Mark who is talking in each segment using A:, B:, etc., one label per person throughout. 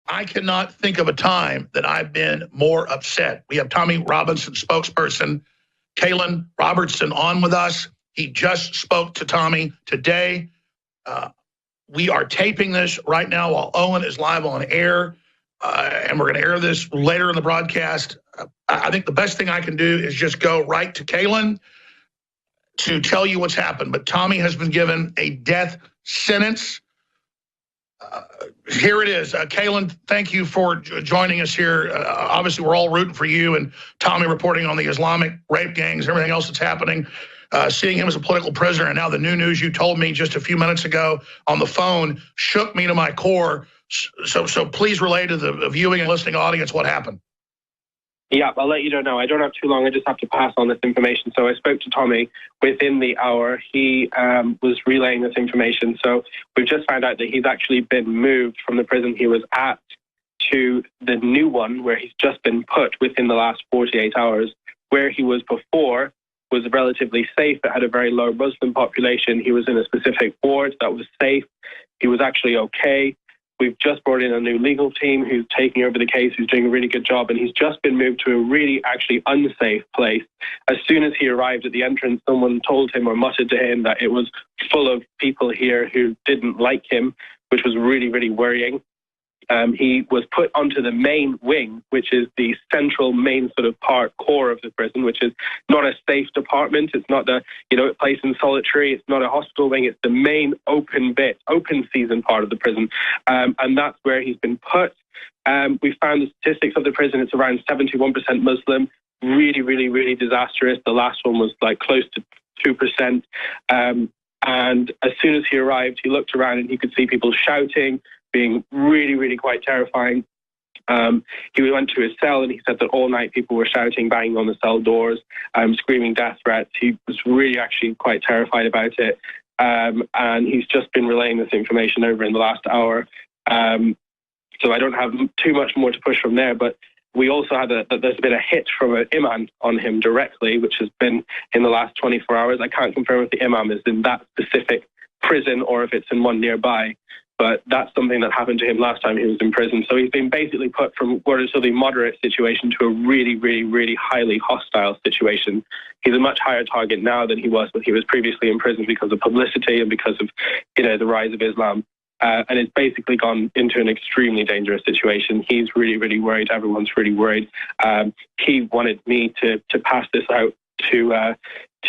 A: I cannot think of a time that I've been more upset. We have Tommy Robinson, spokesperson, Caolan Robertson, on with us. He just spoke to Tommy today. We are taping this right now while Owen is live on air, and we're going to air this later in the broadcast. I think the best thing I can do is just go right to Caolan to tell you what's happened. But Tommy has been given a death sentence. Here it is. Caolan, thank you for joining us here. Obviously, we're all rooting for you and Tommy reporting on the Islamic rape gangs, everything else that's happening. Seeing him as a political prisoner, and now the new news you told me just a few minutes ago on the phone shook me to my core. So please relay to the viewing and listening audience what happened.
B: Yeah, I'll let you know now. I don't have too long. I just have to pass on this information. So I spoke to Tommy within the hour. He was relaying this information. So we've just found out that he's actually been moved from the prison he was at to the new one where he's just been put within the last 48 hours. Where he was before was relatively safe. It had a very low Muslim population. He was in a specific ward that was safe. He was actually okay. We've just brought in a new legal team who's taking over the case, who's doing a really good job, and he's just been moved to a really actually unsafe place. As soon as he arrived at the entrance, someone told him or muttered to him that it was full of people here who didn't like him, which was really, really worrying. He was put onto the main wing, which is the central main sort of core of the prison, which is not a safe department. It's not a place in solitary. It's not a hospital wing. It's the main open season part of the prison, and that's where he's been put. We found the statistics of the prison. It's around 71% Muslim. Really, really, really disastrous. The last one was like close to 2%. And as soon as he arrived, he looked around and he could see people shouting, being really, really quite terrifying. He went to his cell and he said that all night people were shouting, banging on the cell doors, screaming death threats. He was really actually quite terrified about it. And he's just been relaying this information over in the last hour. So I don't have too much more to push from there, but we also had there's been a hit from an imam on him directly, which has been in the last 24 hours. I can't confirm if the imam is in that specific prison or if it's in one nearby. But that's something that happened to him last time he was in prison. So he's been basically put from what is a moderate situation to a really, really, really highly hostile situation. He's a much higher target now than he was when he was previously in prison because of publicity and because of, the rise of Islam. And it's basically gone into an extremely dangerous situation. He's really, really worried. Everyone's really worried. He wanted me to pass this out to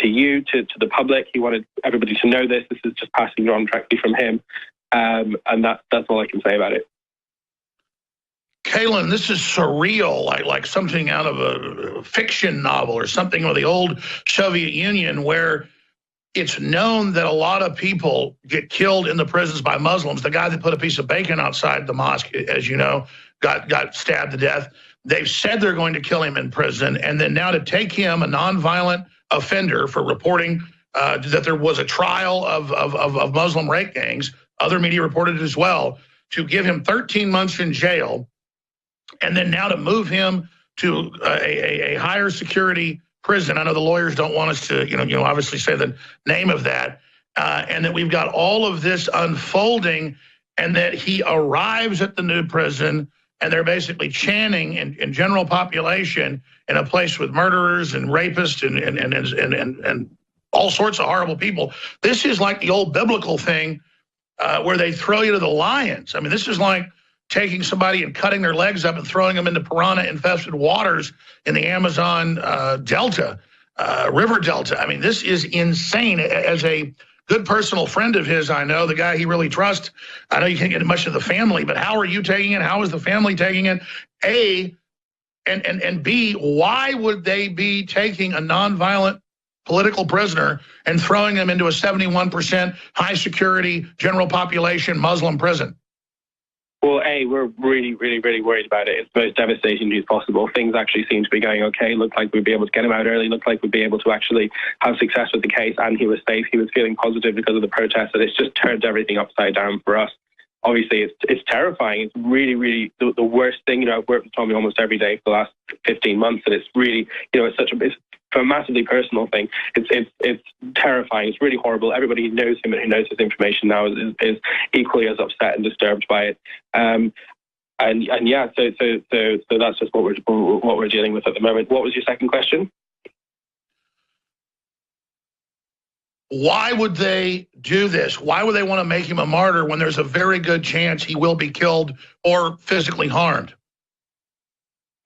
B: you, to the public. He wanted everybody to know this. This is just passing on directly from him. And that's all I can say about it.
A: Caolan, this is surreal, like something out of a fiction novel or something of the old Soviet Union, where it's known that a lot of people get killed in the prisons by Muslims. The guy that put a piece of bacon outside the mosque, as you know, got stabbed to death. They've said they're going to kill him in prison, and then now to take him, a nonviolent offender, for reporting that there was a trial of Muslim rape gangs. Other media reported it as well, to give him 13 months in jail, and then now to move him to a higher security prison. I know the lawyers don't want us to, obviously say the name of that, and that we've got all of this unfolding, and that he arrives at the new prison, and they're basically chanting in general population in a place with murderers and rapists and all sorts of horrible people. This is like the old biblical thing. Where they throw you to the lions. I mean, this is like taking somebody and cutting their legs up and throwing them into piranha-infested waters in the Amazon Delta, River Delta. I mean, this is insane. As a good personal friend of his, I know, the guy he really trusts, I know you can't get much of the family, but how are you taking it? How is the family taking it? A, and B, why would they be taking a nonviolent political prisoner and throwing them into a 71% high security general population Muslim prison?
B: Well, A, we're really, really, really worried about it. It's the most devastating news possible. Things actually seem to be going okay. Looked like we'd be able to get him out early. Looked like we'd be able to actually have success with the case, and he was safe. He was feeling positive because of the protests, and it's just turned everything upside down for us. Obviously, it's terrifying. It's really, really the worst thing. I've worked with Tommy almost every day for the last 15 months, and it's really, it's a massively personal thing. It's terrifying. It's really horrible. Everybody who knows him and who knows his information now is equally as upset and disturbed by it. And yeah, so that's just what we're dealing with at the moment. What was your second question?
A: Why would they do this? Why would they want to make him a martyr when there's a very good chance he will be killed or physically harmed?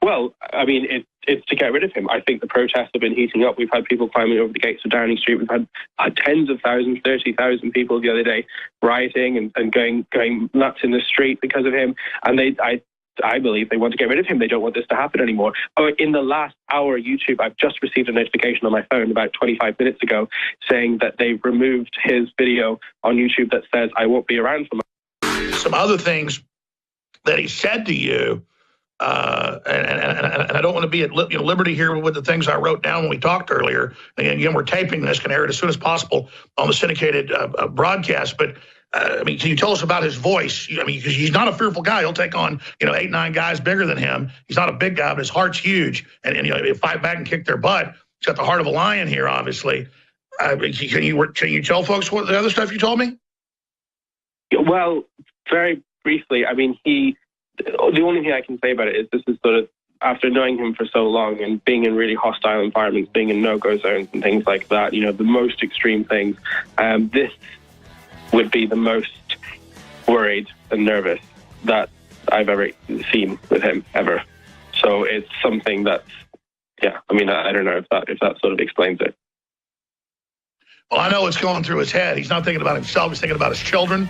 B: Well, I mean, it's to get rid of him. I think the protests have been heating up. We've had people climbing over the gates of Downing Street. We've had tens of thousands, 30,000 people the other day rioting and going nuts in the street because of him. And I believe they want to get rid of him. They don't want this to happen anymore. Oh, in the last hour, YouTube, I've just received a notification on my phone about 25 minutes ago saying that they've removed his video on YouTube that says, "I won't be around for much."
A: Some other things that he said to you, and I don't want to be at liberty here with the things I wrote down when we talked earlier. And again, we're taping this, can air it as soon as possible on the syndicated broadcast. But I mean, can you tell us about his voice? I mean, because he's not a fearful guy. He'll take on 8, 9 guys bigger than him. He's not a big guy, but his heart's huge, and he'll fight back and kick their butt. He's got the heart of a lion here, obviously. Can you tell folks what the other stuff you told me?
B: Well, very briefly. I mean, the only thing I can say about it is this is sort of, after knowing him for so long and being in really hostile environments, being in no-go zones and things like that, the most extreme things, this would be the most worried and nervous that I've ever seen with him, ever. So it's something that's, I mean, I don't know if that sort of explains it.
A: Well, I know what's going through his head. He's not thinking about himself. He's thinking about his children.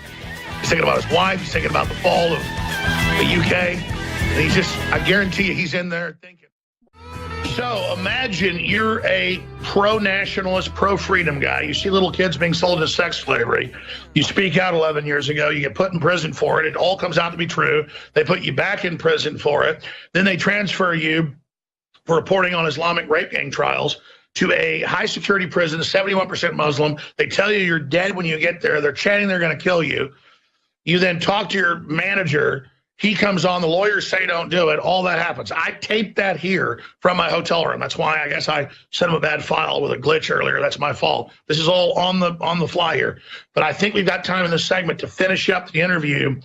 A: He's thinking about his wife. He's thinking about the fall of the UK. And I guarantee you, he's in there thinking. So imagine you're a pro-nationalist, pro-freedom guy. You see little kids being sold into sex slavery. You speak out 11 years ago. You get put in prison for it. It all comes out to be true. They put you back in prison for it. Then they transfer you for reporting on Islamic rape gang trials to a high-security prison, 71% Muslim. They tell you you're dead when you get there. They're chanting they're going to kill you. You then talk to your manager. He comes on, the lawyers say don't do it, all that happens. I taped that here from my hotel room. That's why I guess I sent him a bad file with a glitch earlier. That's my fault. This is all on the fly here. But I think we've got time in this segment to finish up the interview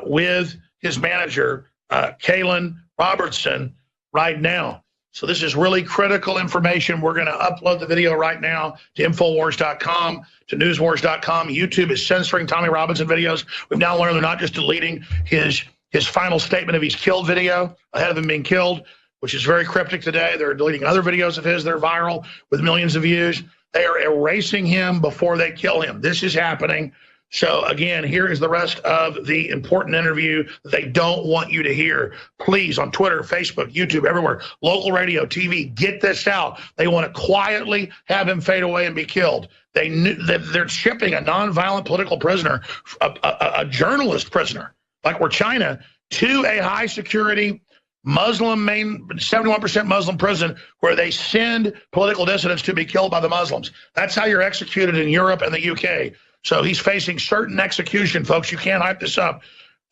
A: with his manager, Caolan Robertson, right now. So this is really critical information. We're going to upload the video right now to infowars.com, to newswars.com. YouTube is censoring Tommy Robinson videos. We've now learned they're not just deleting his final statement of he's killed video ahead of him being killed, which is very cryptic today. They're deleting other videos of his that are viral with millions of views. They are erasing him before they kill him. This is happening. So again, here is the rest of the important interview that they don't want you to hear. Please, on Twitter, Facebook, YouTube, everywhere, local radio, TV, get this out. They want to quietly have him fade away and be killed. They knew that they're shipping a nonviolent political prisoner, a journalist prisoner, like we're China, to a high security Muslim, 71% Muslim prison where they send political dissidents to be killed by the Muslims. That's how you're executed in Europe and the UK. So he's facing certain execution, folks. You can't hype this up.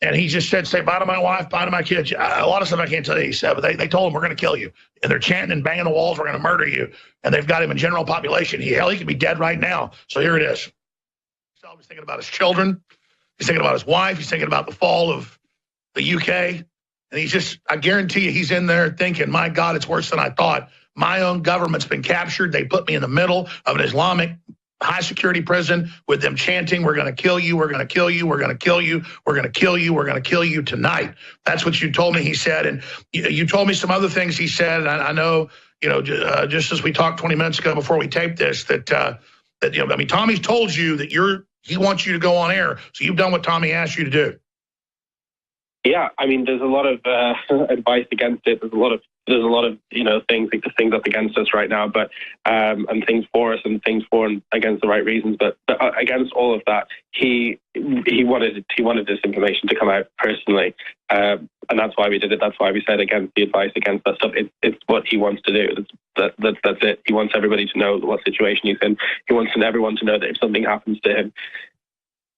A: And he just said, say bye to my wife, bye to my kids. A lot of stuff I can't tell you, he said, but they told him, we're going to kill you. And they're chanting and banging the walls, we're going to murder you. And they've got him in general population. He could be dead right now. So here it is. So he's thinking about his children. He's thinking about his wife. He's thinking about the fall of the UK. And he's just, I guarantee you, he's in there thinking, my God, it's worse than I thought. My own government's been captured. They put me in the middle of an Islamic high security prison with them chanting, we're going to kill you, we're going to kill you, we're going to kill you, we're going to kill you, we're going to kill you tonight. That's what you told me he said. And you told me some other things he said. And I know, just as we talked 20 minutes ago before we taped this, that I mean, Tommy's told you that he wants you to go on air. So you've done what Tommy asked you to do.
B: Yeah, I mean, there's a lot of advice against it. There's a lot of things up against us right now, but and things for us and things for and against the right reasons. But against all of that, he wanted this information to come out personally, and that's why we did it. That's why we said against the advice, against that stuff. It's what he wants to do. That's it. He wants everybody to know what situation he's in. He wants everyone to know that if something happens to him,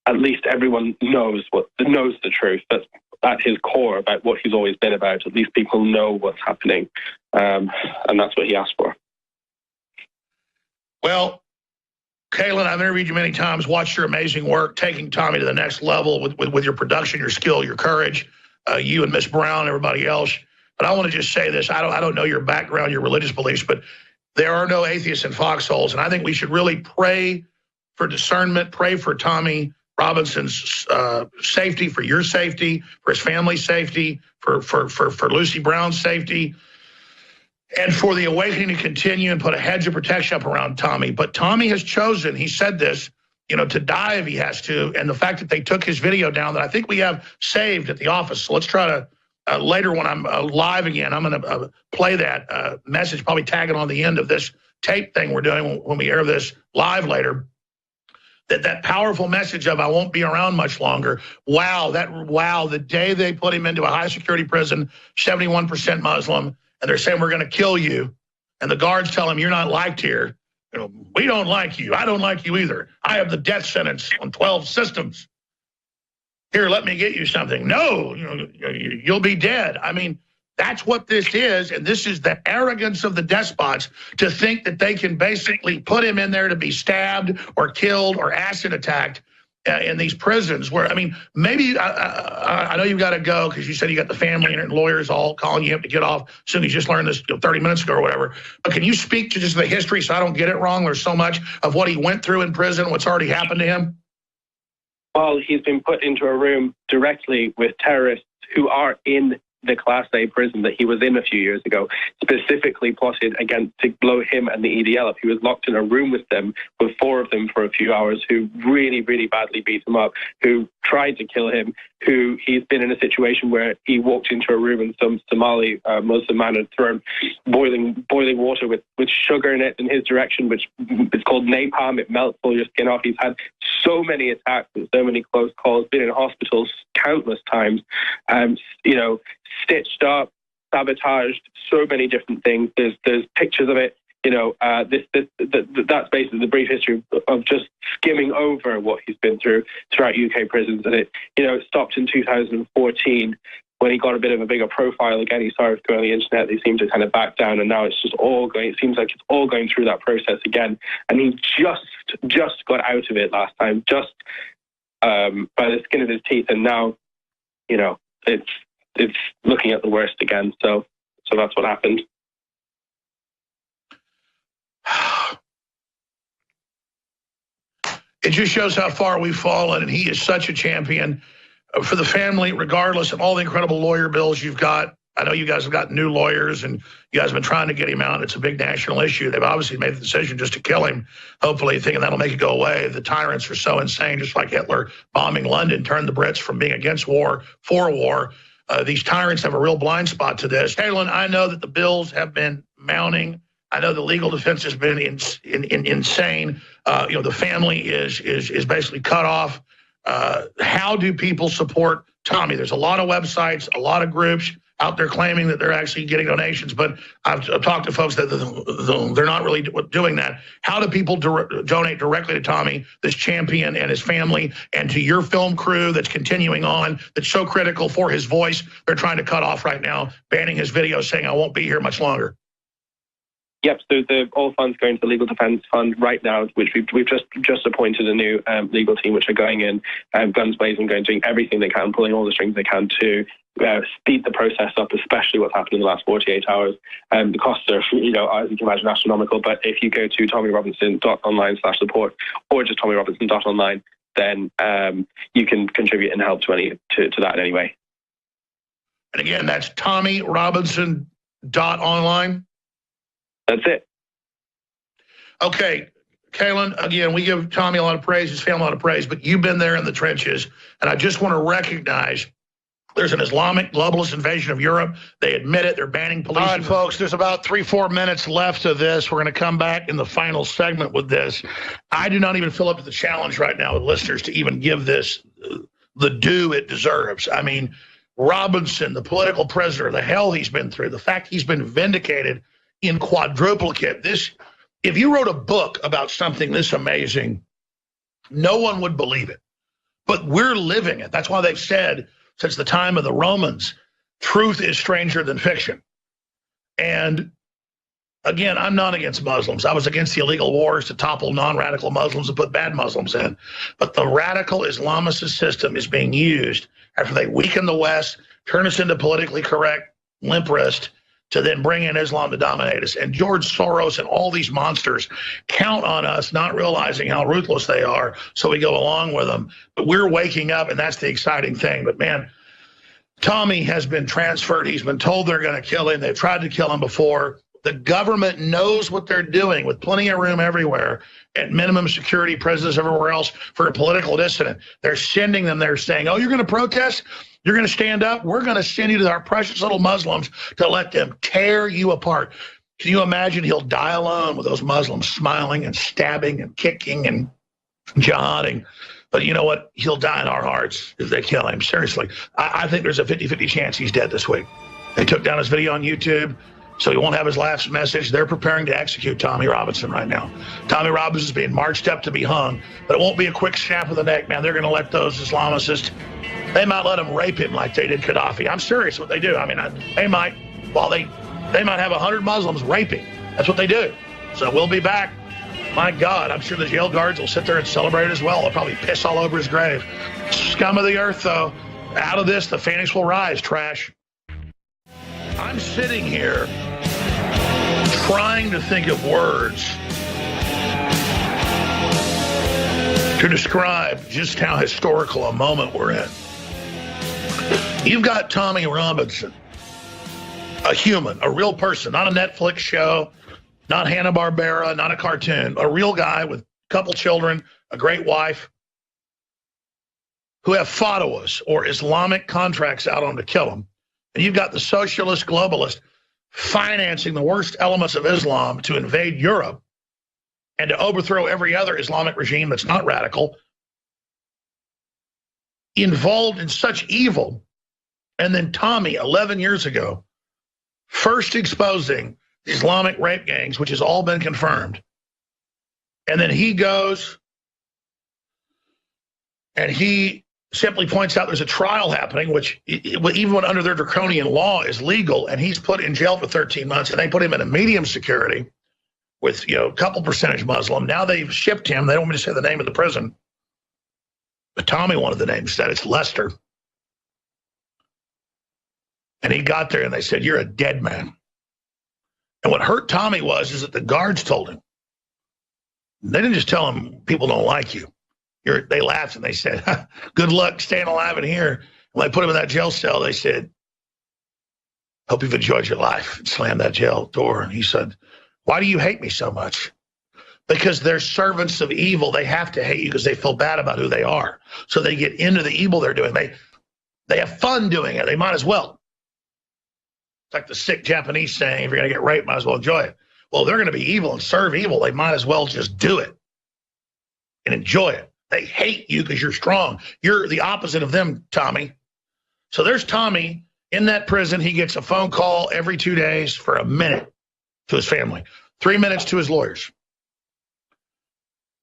B: at least everyone knows the truth. That's at his core about what he's always been about. At least people know what's happening, and that's what he asked for.
A: Well, Caolan, I've interviewed you many times, watched your amazing work, taking Tommy to the next level with your production, your skill, your courage. you and Miss Brown and everybody else. But I want to just say this. I don't know your background, your religious beliefs, but there are no atheists in foxholes. And I think we should really pray for discernment, pray for Tommy Robinson's safety, for your safety, for his family's safety, for Lucy Brown's safety, and for the awakening to continue and put a hedge of protection up around Tommy. But Tommy has chosen, he said this, to die if he has to. And the fact that they took his video down that I think we have saved at the office. So let's try to, later when I'm live again, I'm going to play that message, probably tag it on the end of this tape thing we're doing when we air this live later. That powerful message of I won't be around much longer. Wow, the day they put him into a high security prison, 71% Muslim, and they're saying we're going to kill you, and the guards tell him you're not liked here. We don't like you. I don't like you either. I have the death sentence on 12 systems. Here, let me get you something. No, you'll be dead. I mean, that's what this is, and this is the arrogance of the despots to think that they can basically put him in there to be stabbed or killed or acid attacked in these prisons where, I mean, maybe, I know you've got to go because you said you got the family and lawyers all calling you up to get off as soon as you just learned this 30 minutes ago or whatever. But can you speak to just the history so I don't get it wrong? There's so much of what he went through in prison, what's already happened to him.
B: Well, he's been put into a room directly with terrorists who are in the Class A prison that he was in a few years ago, specifically plotted against to blow him and the EDL up. He was locked in a room with them, with 4 of them for a few hours, who really, really badly beat him up, who tried to kill him, who he's been in a situation where he walked into a room and some Somali Muslim man had thrown boiling water with sugar in it in his direction, which is called napalm. It melts all your skin off. He's had so many attacks and so many close calls, been in hospitals countless times, stitched up, sabotaged, so many different things. There's pictures of it. That's basically the brief history of just skimming over what he's been through throughout UK prisons. And it stopped in 2014 when he got a bit of a bigger profile again. He started going on the internet. They seemed to kind of back down, and now it's just all going. It seems like it's all going through that process again. And he just got out of it last time, just by the skin of his teeth, and now, it's looking at the worst again. So that's what happened.
A: It just shows how far we've fallen, and he is such a champion for the family, regardless of all the incredible lawyer bills you've got. I know you guys have got new lawyers, and you guys have been trying to get him out. It's a big national issue. They've obviously made the decision just to kill him, hopefully thinking that'll make it go away. The tyrants are so insane, just like Hitler bombing London turned the Brits from being against war for war. These tyrants have a real blind spot to this. Caolan, I know that the bills have been mounting. I know the legal defense has been insane. The family is basically cut off. How do people support Tommy? There's a lot of websites, a lot of groups out there claiming that they're actually getting donations, but I've talked to folks that they're not really doing that. How do people donate directly to Tommy, this champion, and his family, and to your film crew that's continuing on, that's so critical for his voice? They're trying to cut off right now, banning his video, saying I won't be here much longer.
B: Yep, so all funds going to the Legal Defense Fund right now, which we've just appointed a new legal team, which are going in, guns blazing, doing everything they can, pulling all the strings they can to speed the process up, especially what's happened in the last 48 hours. The costs are, as you can imagine, astronomical. But if you go to tommyrobinson.online/support or just tommyrobinson.online, then you can contribute and help to that in any way.
A: And again, that's tommyrobinson.online.
B: That's it.
A: Okay, Caolan, again, we give Tommy a lot of praise, his family a lot of praise, but you've been there in the trenches, and I just want to recognize there's an Islamic globalist invasion of Europe. They admit it. They're banning police. All right, folks, there's about 3-4 minutes left of this. We're going to come back in the final segment with this. I do not even feel up to the challenge right now with listeners to even give this the due it deserves. I mean, Robinson, the political prisoner, the hell he's been through, the fact he's been vindicated in quadruplicate. If you wrote a book about something this amazing, no one would believe it. But we're living it. That's why they've said, since the time of the Romans, truth is stranger than fiction. And again, I'm not against Muslims. I was against the illegal wars to topple non-radical Muslims and put bad Muslims in. But the radical Islamist system is being used after they weaken the West, turn us into politically correct limp wrist, to then bring in Islam to dominate us. And George Soros and all these monsters count on us not realizing how ruthless they are, so we go along with them. But we're waking up, and that's the exciting thing. But, man, Tommy has been transferred. He's been told they're going to kill him. They've tried to kill him before. The government knows what they're doing with plenty of room everywhere at minimum security prisons everywhere else for a political dissident. They're sending them. They're saying, oh, you're going to protest? You're going to stand up? We're going to send you to our precious little Muslims to let them tear you apart. Can you imagine he'll die alone with those Muslims smiling and stabbing and kicking and jihading? But you know what? He'll die in our hearts if they kill him. Seriously, I think there's a 50-50 chance he's dead this week. They took down his video on YouTube, so he won't have his last message. They're preparing to execute Tommy Robinson right now. Tommy Robinson is being marched up to be hung, but it won't be a quick snap of the neck, man. They're going to let those Islamists, they might let him rape him like they did Gaddafi. I'm serious what they do. I mean, they might, well, they might have 100 Muslims raping. That's what they do. So we'll be back. My God, I'm sure the jail guards will sit there and celebrate as well. They'll probably piss all over his grave. Scum of the earth, though. Out of this, the phoenix will rise, trash. I'm sitting here trying to think of words to describe just how historical a moment we're in. You've got Tommy Robinson, a human, a real person, not a Netflix show, not Hanna-Barbera, not a cartoon, a real guy with a couple children, a great wife, who have fatwas or Islamic contracts out on to kill him. And you've got the socialist globalist financing the worst elements of Islam to invade Europe and to overthrow every other Islamic regime that's not radical, involved in such evil. And then Tommy, 11 years ago, first exposing Islamic rape gangs, which has all been confirmed. And then he goes and he simply points out there's a trial happening, which even when under their draconian law is legal, and he's put in jail for 13 months, and they put him in a medium security with, you know, a couple percentage Muslim. Now they've shipped him. They don't want me to say the name of the prison, but Tommy wanted the name, said it's Lester. And he got there and they said, you're a dead man. And what hurt Tommy is that the guards told him. They didn't just tell him people don't like you. They laughed and they said, good luck staying alive in here. And when they put him in that jail cell, they said, hope you've enjoyed your life. And slammed that jail door. And he said, why do you hate me so much? Because they're servants of evil. They have to hate you because they feel bad about who they are. So they get into the evil they're doing. They have fun doing it. They might as well. It's like the sick Japanese saying, if you're going to get raped, might as well enjoy it. Well, they're going to be evil and serve evil. They might as well just do it and enjoy it. They hate you because you're strong. You're the opposite of them, Tommy. So there's Tommy in that prison. He gets a phone call every 2 days for a minute to his family, 3 minutes to his lawyers.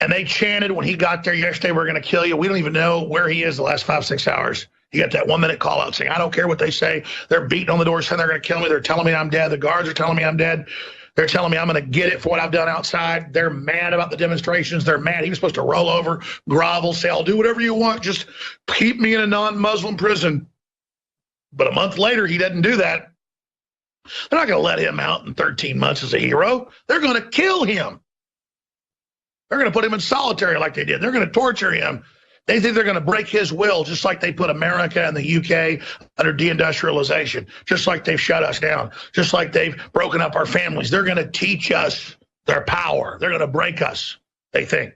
A: And they chanted when he got there yesterday, we're going to kill you. We don't even know where he is the last 5-6 hours. He got that 1 minute call out saying, I don't care what they say. They're beating on the door saying they're going to kill me. They're telling me I'm dead. The guards are telling me I'm dead. They're telling me I'm going to get it for what I've done outside. They're mad about the demonstrations. They're mad. He was supposed to roll over, grovel, say, I'll do whatever you want. Just keep me in a non-Muslim prison. But a month later, he doesn't do that. They're not going to let him out in 13 months as a hero. They're going to kill him. They're going to put him in solitary like they did. They're going to torture him. They think they're going to break his will, just like they put America and the UK under deindustrialization, just like they've shut us down, just like they've broken up our families. They're going to teach us their power. They're going to break us, they think.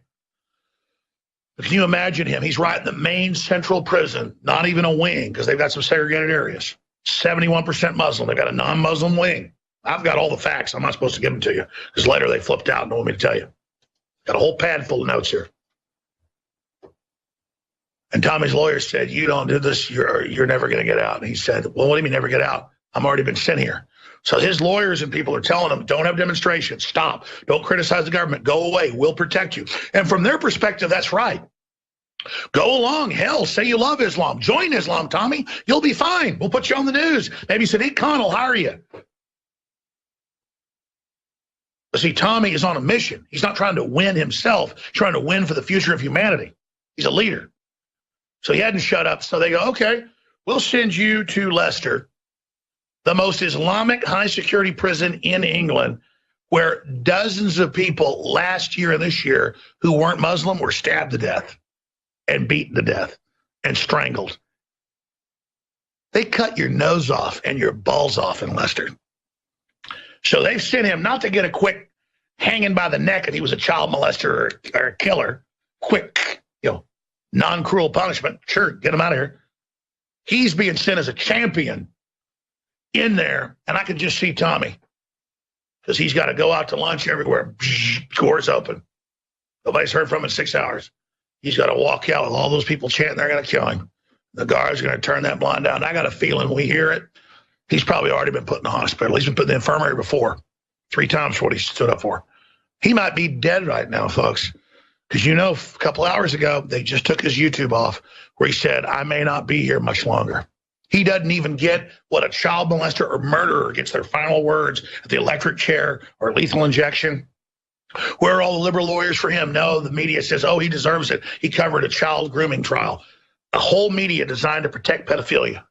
A: But can you imagine him? He's right in the main central prison, not even a wing, because they've got some segregated areas. 71% Muslim. They've got a non-Muslim wing. I've got all the facts. I'm not supposed to give them to you, because later they flipped out and don't want me to tell you. Got a whole pad full of notes here. And Tommy's lawyer said, you don't do this, you're never going to get out. And he said, well, what do you mean never get out? I'm already been sent here. So his lawyers and people are telling him, don't have demonstrations, stop, don't criticize the government, go away, we'll protect you. And from their perspective, that's right. Go along, hell, say you love Islam, join Islam, Tommy, you'll be fine. We'll put you on the news. Maybe Sadiq Khan will hire you. But see, Tommy is on a mission. He's not trying to win himself, he's trying to win for the future of humanity. He's a leader. So he hadn't shut up. So they go, okay, We'll send you to Leicester, the most Islamic high-security prison in England, where dozens of people last year and this year who weren't Muslim were stabbed to death and beaten to death and strangled. They cut your nose off and your balls off in Leicester. So they've sent him not to get a quick hanging by the neck if he was a child molester or a killer. Quick, non-cruel punishment. Sure, get him out of here. He's being sent as a champion in there, and I can just see Tommy, because he's got to go out to lunch everywhere. Doors open. Nobody's heard from him in 6 hours. He's got to walk out with all those people chanting they're going to kill him. The guards are going to turn that blind down. I got a feeling we hear it. He's probably already been put in the hospital. He's been put in the infirmary before, 3 times for what he stood up for. He might be dead right now, folks, because a couple hours ago, they just took his YouTube off where he said, I may not be here much longer. He doesn't even get what a child molester or murderer gets their final words at the electric chair or lethal injection. Where are all the liberal lawyers for him? No, the media says, oh, he deserves it. He covered a child grooming trial. A whole media designed to protect pedophilia.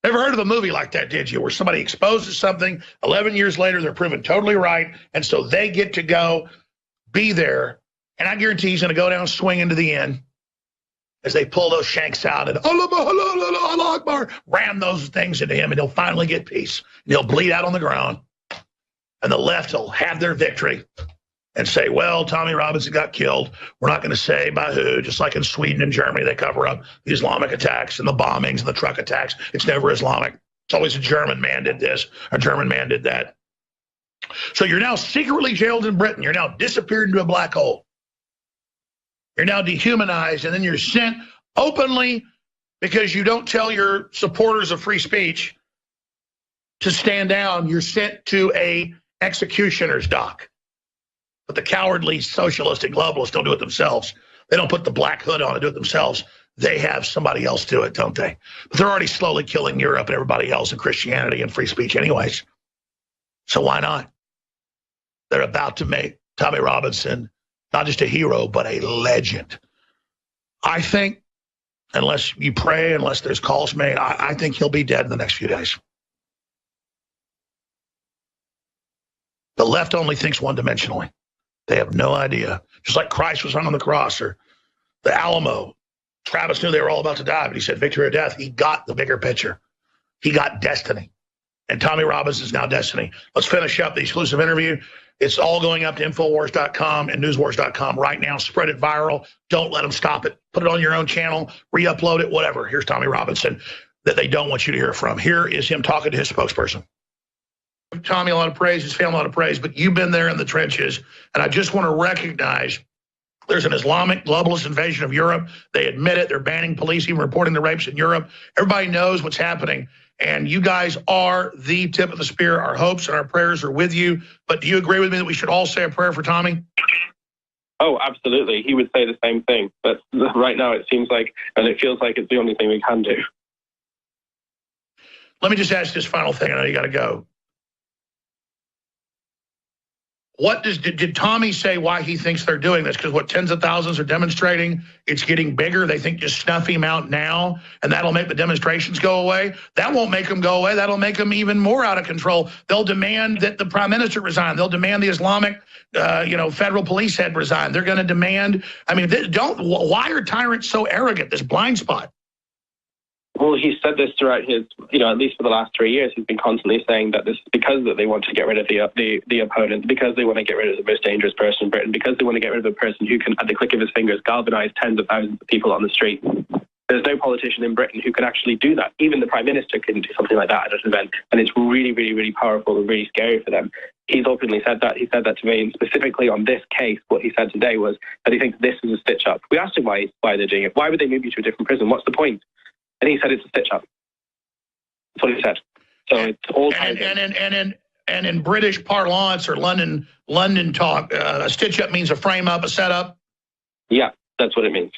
A: Never heard of a movie like that, did you? Where somebody exposes something, 11 years later, they're proven totally right, and so they get to go be there, and I guarantee he's going to go down swinging to the end as they pull those shanks out and Allah Akbar, ram those things into him, and he'll finally get peace. And he'll bleed out on the ground, and the left will have their victory and say, well, Tommy Robinson got killed. We're not going to say by who, just like in Sweden and Germany, they cover up the Islamic attacks and the bombings and the truck attacks. It's never Islamic. It's always a German man did this, a German man did that. So you're now secretly jailed in Britain. You're now disappeared into a black hole. You're now dehumanized, and then you're sent openly, because you don't tell your supporters of free speech to stand down. You're sent to a executioner's dock. But the cowardly socialists and globalists don't do it themselves. They don't put the black hood on and do it themselves. They have somebody else do it, don't they? But they're already slowly killing Europe and everybody else and Christianity and free speech anyways. So why not? They're about to make Tommy Robinson not just a hero, but a legend. I think, unless you pray, unless there's calls made, I think he'll be dead in the next few days. The left only thinks one-dimensionally. They have no idea. Just like Christ was hung on the cross, or the Alamo. Travis knew they were all about to die, but he said victory or death. He got the bigger picture. He got destiny. And Tommy Robinson's now destiny. Let's finish up the exclusive interview. It's all going up to infowars.com and newswars.com right now. Spread it viral. Don't let them stop it. Put it on your own channel, re-upload it, whatever. Here's Tommy Robinson that they don't want you to hear from. Here is him talking to his spokesperson. Tommy, a lot of praise, his family, a lot of praise, but you've been there in the trenches, and I just want to recognize there's an Islamic globalist invasion of Europe. They admit it. They're banning police even reporting the rapes in Europe. Everybody knows what's happening, and you guys are the tip of the spear. Our hopes and our prayers are with you, but do you agree with me that we should all say a prayer for Tommy?
B: Oh, absolutely. He would say the same thing, but right now it seems like, and it feels like it's the only thing we can do.
A: Let me just ask this final thing. I know you got to go. What did Tommy say why he thinks they're doing this? Because what, tens of thousands are demonstrating, it's getting bigger. They think just snuff him out now, and that'll make the demonstrations go away. That won't make them go away. That'll make them even more out of control. They'll demand that the prime minister resign. They'll demand the Islamic, federal police head resign. They're going to demand. I mean, why are tyrants so arrogant? This blind spot.
B: Well, he said this throughout his, at least for the last 3 years, he's been constantly saying that this is because that they want to get rid of the opponent, because they want to get rid of the most dangerous person in Britain, because they want to get rid of a person who can, at the click of his fingers, galvanize tens of thousands of people on the street. There's no politician in Britain who can actually do that. Even the Prime Minister couldn't do something like that at an event, and it's really, really, really powerful and really scary for them. He's openly said that. He said that to me, and specifically on this case, what he said today was that he thinks this is a stitch-up. We asked him why they're doing it. Why would they move you to a different prison? What's the point? And he said it's a stitch-up. That's what he said. So it's all
A: and in British parlance or London talk, a stitch-up means a frame-up, a setup.
B: Yeah, that's what it means.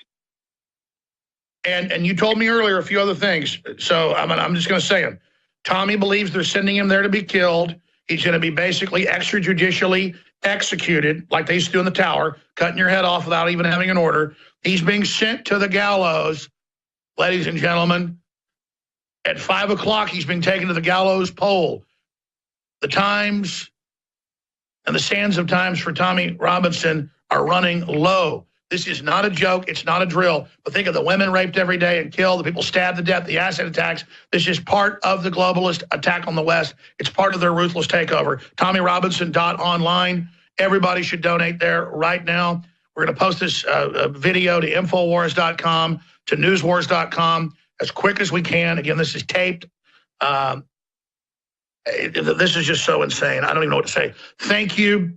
A: And you told me earlier a few other things, so I'm just going to say them. Tommy believes they're sending him there to be killed. He's going to be basically extrajudicially executed, like they used to do in the Tower, cutting your head off without even having an order. He's being sent to the gallows, ladies and gentlemen. At 5 o'clock, he's being taken to the gallows pole. The times and the sands of times for Tommy Robinson are running low. This is not a joke. It's not a drill. But think of the women raped every day and killed, the people stabbed to death, the acid attacks. This is part of the globalist attack on the West. It's part of their ruthless takeover. TommyRobinson.online. Everybody should donate there right now. We're going to post this video to infowars.com, to newswars.com as quick as we can. Again, this is taped. This is just so insane. I don't even know what to say. Thank you,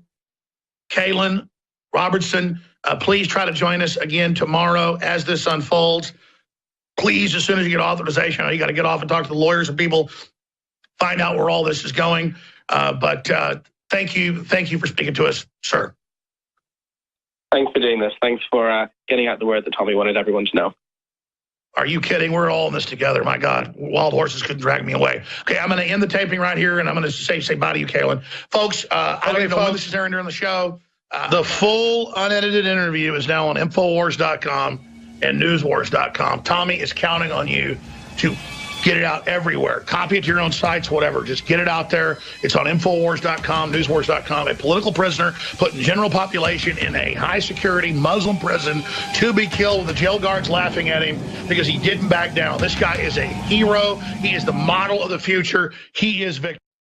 A: Caolan, Robertson. Please try to join us again tomorrow as this unfolds. Please, as soon as you get authorization, you got to get off and talk to the lawyers and people, find out where all this is going. But thank you for speaking to us, sir.
B: Thanks for doing this. Thanks for getting out the word that Tommy wanted everyone to know.
A: Are you kidding? We're all in this together. My God, wild horses couldn't drag me away. Okay, I'm going to end the taping right here, and I'm going to say bye to you, Caolan. Folks, I don't even know when this is airing during the show. The full unedited interview is now on infowars.com and newswars.com. Tommy is counting on you to get it out everywhere. Copy it to your own sites, whatever. Just get it out there. It's on infowars.com, newswars.com. A political prisoner put in general population in a high-security Muslim prison to be killed with the jail guards laughing at him because he didn't back down. This guy is a hero. He is the model of the future. He is victim.